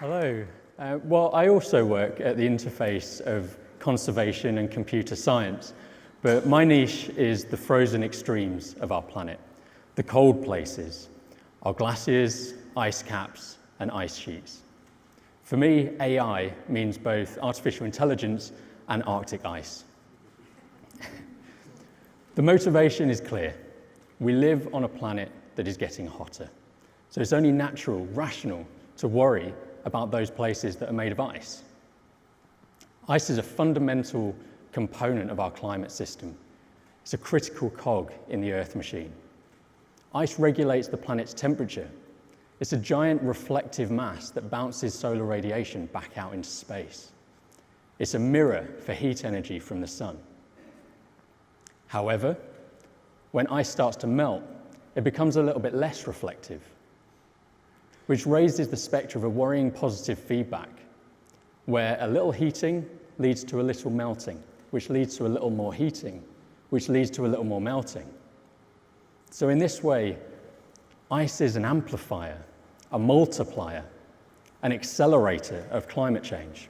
Hello. Well, I also work at the interface of conservation and computer science, but my niche is the frozen extremes of our planet, the cold places, our glaciers, ice caps, and ice sheets. For me, AI means both artificial intelligence and Arctic ice. The motivation is clear. We live on a planet that is getting hotter. So it's only natural, rational, to worry about those places that are made of ice. Ice is a fundamental component of our climate system. It's a critical cog in the Earth machine. Ice regulates the planet's temperature. It's a giant reflective mass that bounces solar radiation back out into space. It's a mirror for heat energy from the sun. However, when ice starts to melt, it becomes a little bit less reflective, which raises the spectre of a worrying positive feedback, where a little heating leads to a little melting, which leads to a little more heating, which leads to a little more melting. So in this way, ice is an amplifier, a multiplier, an accelerator of climate change.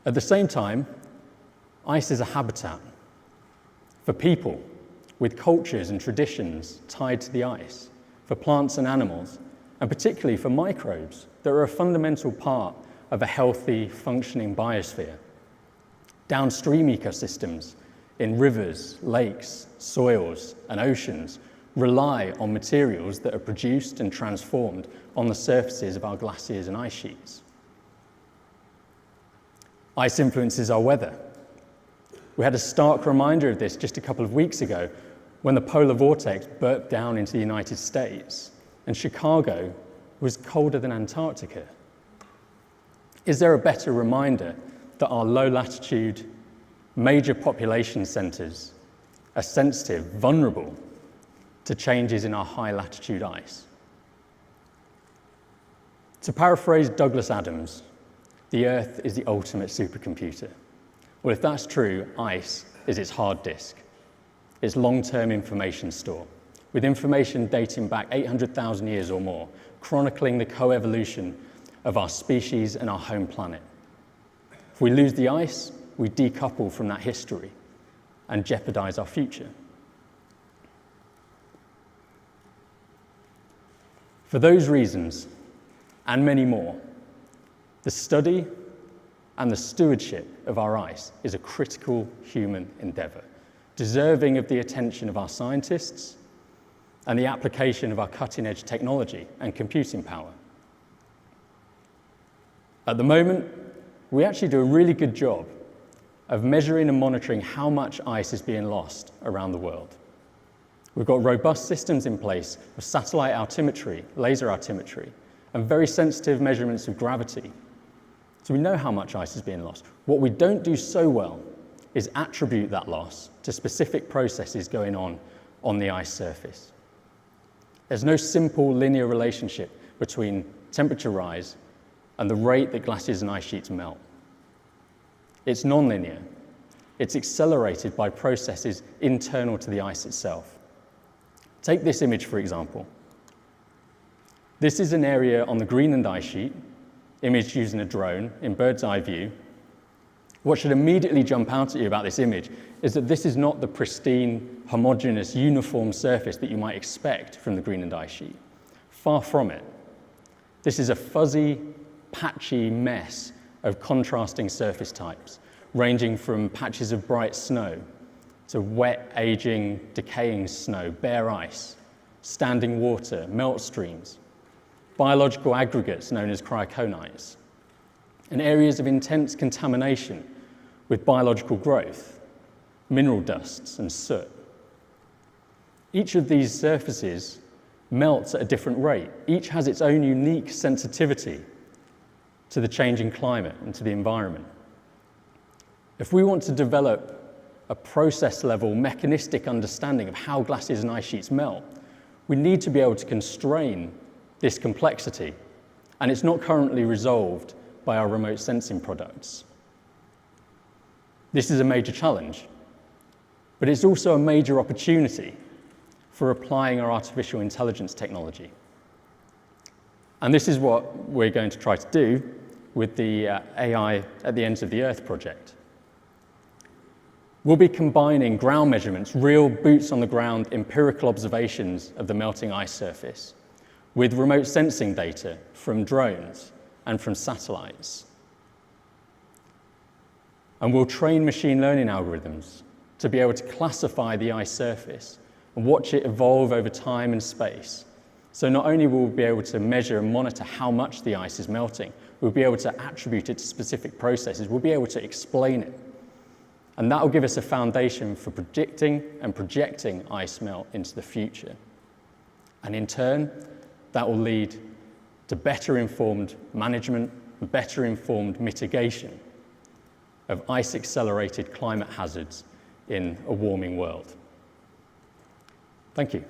At the same time, ice is a habitat for people with cultures and traditions tied to the ice, for plants and animals, and particularly for microbes that are a fundamental part of a healthy, functioning biosphere. Downstream ecosystems in rivers, lakes, soils, and oceans rely on materials that are produced and transformed on the surfaces of our glaciers and ice sheets. Ice influences our weather. We had a stark reminder of this just a couple of weeks ago when the polar vortex burped down into the United States and Chicago was colder than Antarctica. Is there a better reminder that our low latitude, major population centers are sensitive, vulnerable to changes in our high latitude ice? To paraphrase Douglas Adams, the Earth is the ultimate supercomputer. Well, if that's true, ice is its hard disk, its long-term information store, with information dating back 800,000 years or more, chronicling the coevolution of our species and our home planet. If we lose the ice, we decouple from that history and jeopardize our future. For those reasons, and many more, the study and the stewardship of our ice is a critical human endeavor, deserving of the attention of our scientists and the application of our cutting-edge technology and computing power. At the moment, we actually do a really good job of measuring and monitoring how much ice is being lost around the world. We've got robust systems in place of satellite altimetry, laser altimetry, and very sensitive measurements of gravity. So we know how much ice is being lost. What we don't do so well is attribute that loss to specific processes going on the ice surface. There's no simple linear relationship between temperature rise and the rate that glaciers and ice sheets melt. It's nonlinear. It's accelerated by processes internal to the ice itself. Take this image, for example. This is an area on the Greenland ice sheet, imaged using a drone in bird's eye view. What should immediately jump out at you about this image is that this is not the pristine, homogeneous, uniform surface that you might expect from the Greenland ice sheet. Far from it. This is a fuzzy, patchy mess of contrasting surface types, ranging from patches of bright snow to wet, aging, decaying snow, bare ice, standing water, melt streams, biological aggregates known as cryoconites, and areas of intense contamination with biological growth, mineral dusts, and soot. Each of these surfaces melts at a different rate. Each has its own unique sensitivity to the changing climate and to the environment. If we want to develop a process-level, mechanistic understanding of how glaciers and ice sheets melt, we need to be able to constrain this complexity, and it's not currently resolved by our remote sensing products. This is a major challenge, but it's also a major opportunity for applying our artificial intelligence technology. And this is what we're going to try to do with the AI at the Ends of the Earth project. We'll be combining ground measurements, real boots on the ground empirical observations of the melting ice surface, with remote sensing data from drones and from satellites. And we'll train machine learning algorithms to be able to classify the ice surface and watch it evolve over time and space. So not only will we be able to measure and monitor how much the ice is melting, we'll be able to attribute it to specific processes, we'll be able to explain it. And that will give us a foundation for predicting and projecting ice melt into the future. And in turn, that will lead to better informed management and better informed mitigation of ice-accelerated climate hazards in a warming world. Thank you.